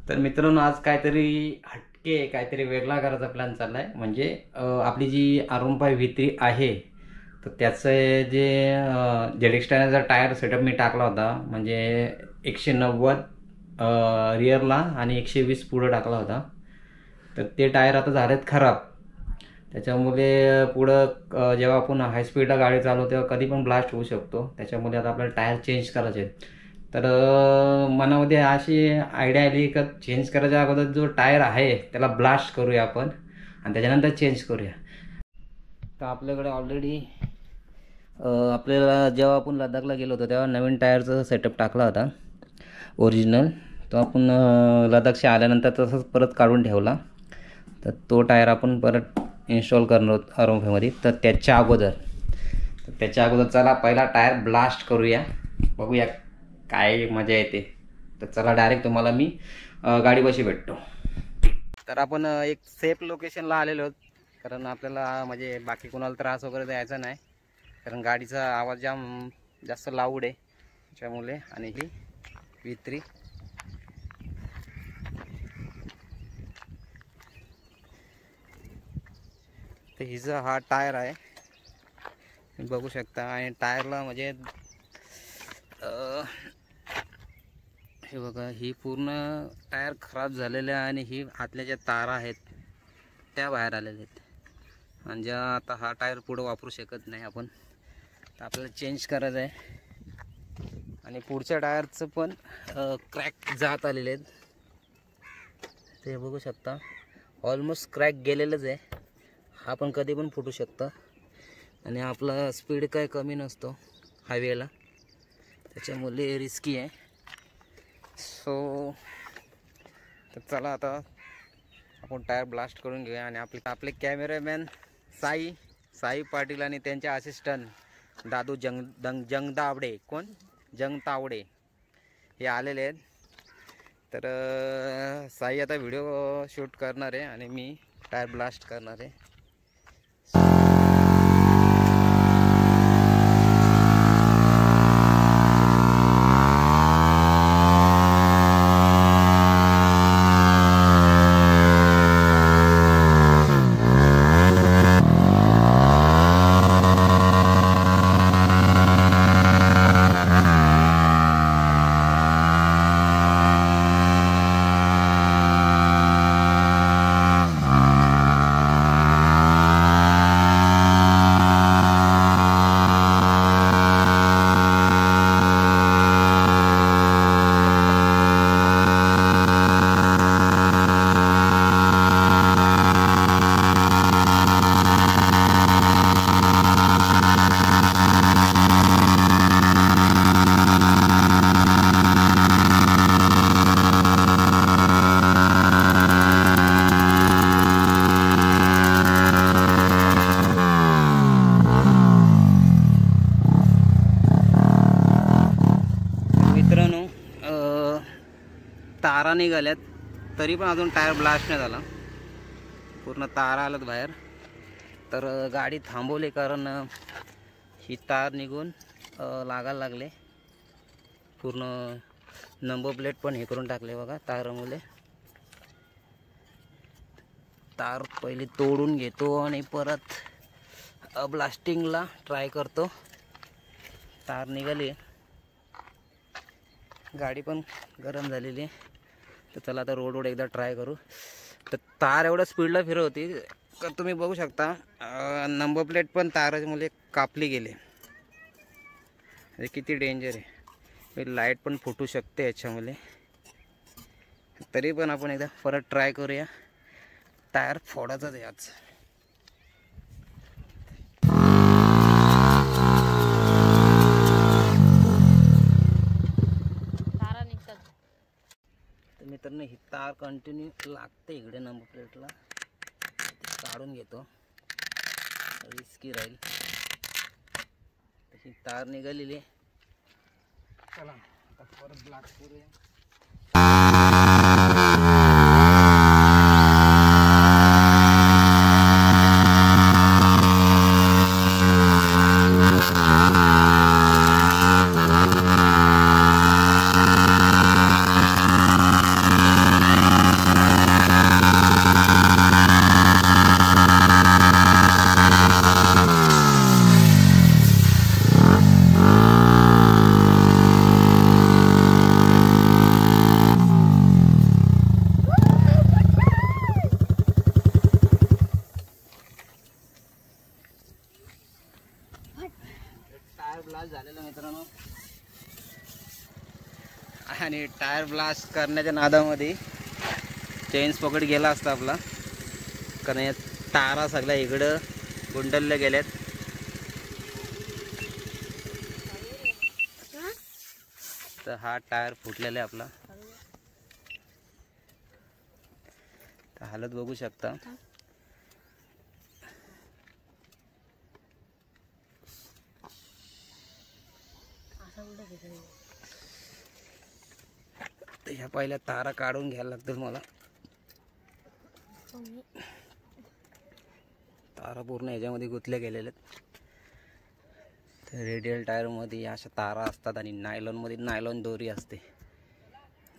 तर मित्रांनो, आज काहीतरी हटके काहीतरी वेगळा करायचा प्लॅन चालला आहे. म्हणजे आपली जी R15 V3 आहे, तर त्याचं जे जेडेक्स्टायनचा टायर सेटअप मी टाकला होता. म्हणजे 190 रिअरला आणि 120 पुढं टाकला होता. तर ते टायर आता झालेत खराब. त्याच्यामुळे पुढं जेव्हा आपण हाय स्पीडला गाडी चालवतो तेव्हा कधी पण ब्लास्ट होऊ शकतो. त्याच्यामुळे आता आपल्याला टायर चेंज करायचे आहेत. तर मनामध्ये अशी आयडिया आली का चेंज करायच्या अगोदर जो टायर आहे त्याला ब्लास्ट करूया आपण आणि त्याच्यानंतर चेंज करूया. तर आपल्याकडे ऑलरेडी आपल्याला जेव्हा आपण लडाखला गेलो होतो तेव्हा नवीन टायरचा सेटअप टाकला होता ओरिजिनल. तो आपण लडाखशी आल्यानंतर तसंच परत काढून ठेवला. तर तो टायर आपण परत इन्स्टॉल करणार आहोत R15मध्ये. तर त्याच्या अगोदर चला पहिला टायर ब्लास्ट करूया, बघूया काय मजा येते. तर चला डायरेक्ट तुम्हाला मी गाडीपाशी भेटतो. तर आपण एक सेफ लोकेशनला आलेलो आहोत, कारण आपल्याला म्हणजे बाकी कोणाला त्रास वगैरे द्यायचा नाही, कारण गाडीचा आवाज जास्त लाऊड आहे त्याच्यामुळे. आणि ही V3 तर हिचा हा टायर आहे, बघू शकता. आणि टायरला म्हणजे हे बघा, ही पूर्ण टायर खराब झालेले आहे आणि ही आतल्या ज्या तारा आहेत त्या बाहेर आलेल्या आहेत. आणि ज्या आता हा टायर पुढं वापरू शकत नाही आपण, तर आपल्याला चेंज करायचं आहे. आणि पुढच्या टायरचं पण क्रॅक जात आलेले आहेत, ते बघू शकता. ऑलमोस्ट क्रॅक गेलेलंच आहे. हा पण कधी पण फुटू शकतं. आणि आपला स्पीड काय कमी नसतो हायवेला, त्याच्यामुळे रिस्की आहे. सो तर चला आता आपण टायर ब्लास्ट करून घेऊया. आणि आपले कॅमेरामॅन साई पाटील आणि त्यांचे असिस्टंट दादू जंगतावडे जंगतावडे हे आलेले आहेत. तर साई आता व्हिडिओ शूट करणार आहे आणि मी टायर ब्लास्ट करणार आहे. तारा निघाल्यात तरी पण अजून टायर ब्लास्ट नाही झाला. पूर्ण तारा आल्यात बाहेर. तर गाडी थांबवली, कारण ही तार निघून लागायला लागले. पूर्ण नंबर प्लेट पण हे करून टाकले बघा तारामुळे. तार पहिले तोडून घेतो आणि परत ब्लास्टिंगला ट्राय करतो. तार निघाली, गाडी पण गरम झालेली आहे. तर चला आता रोडवर एकदा ट्राय करू. तर तार एवढ्या स्पीडला फिरवती का तुम्ही बघू शकता. नंबर प्लेट पण तारामुळे कापली गेले. हे किती डेंजर आहे. लाईट पण फुटू शकते याच्यामुळे. तरी पण आपण एकदा परत ट्राय करूया. टायर फोडायचाच आहे आज. मित्रांनो, ही तार कंटिन्यू लागते इकडे नंबर प्लेटला. काढून घेतो, रिस्की राहील. ही तार निघालेली. चला आता परत ब्लास्ट करूया. ब्लास्ट करण्याच्या नादामध्ये चेन्स पॉकेट गेला असता आपला, कारण या तारा सगळ्या इकडं गुंडलल्या गेल्यात. तर हा टायर फुटलेला आहे आपला. तर हालत बघू शकता. तर ह्या पहिल्या तारा काढून घ्यायला लागतील मला. तारा पूर्ण ह्याच्यामध्ये गुंतल्या गेलेल्या आहेत. तर रेडियल टायरमध्ये अशा तारा असतात आणि नायलॉनमध्ये नायलॉन दोरी असते.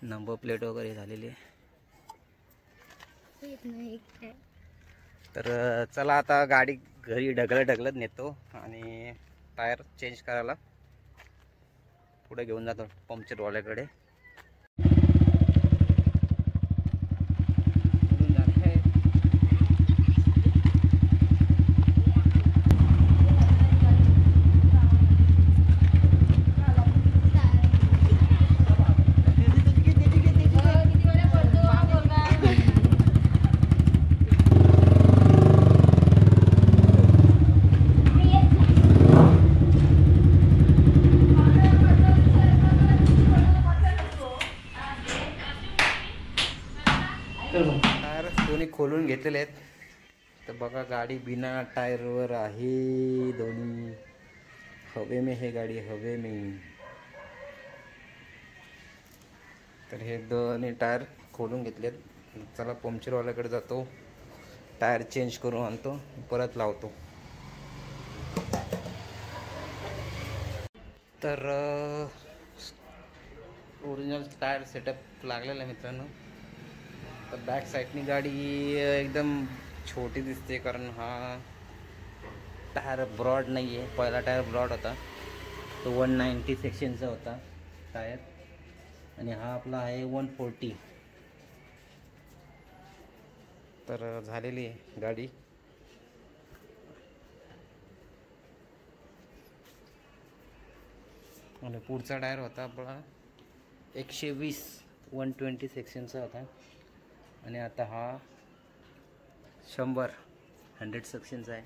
नंबर प्लेट वगैरे झालेली आहे. तर चला आता गाडी घरी ढकलत नेतो आणि टायर चेंज करायला पुढे घेऊन जातो पंक्चरवाल्याकडे. टायर दोन्ही खोलून घेतलेले आहेत. तर बघा गाडी बिना टायरवर आहे. दोन्ही हवे में है गाडी, हवे में. तर हे दोन्ही टायर खोलून घेतलेत. चला पंक्चरवाल्याकडे जातो, टायर चेंज करून आणतो, परत लावतो. तर ओरिजिनल टायर सेटअप लागलेला आहे मित्रांनो. तर बॅक साईडनी गाडी एकदम छोटी दिसते, कारण हा टायर ब्रॉड नाही आहे. पहिला टायर ब्रॉड होता, तो 190 सेक्शनचा होता टायर, आणि हा आपला आहे 140. तर झालेली आहे गाडी. आणि पुढचा टायर होता आपला 120 120 सेक्शनचा होता, आणि आता हा 100 सेक्शनचा आहे.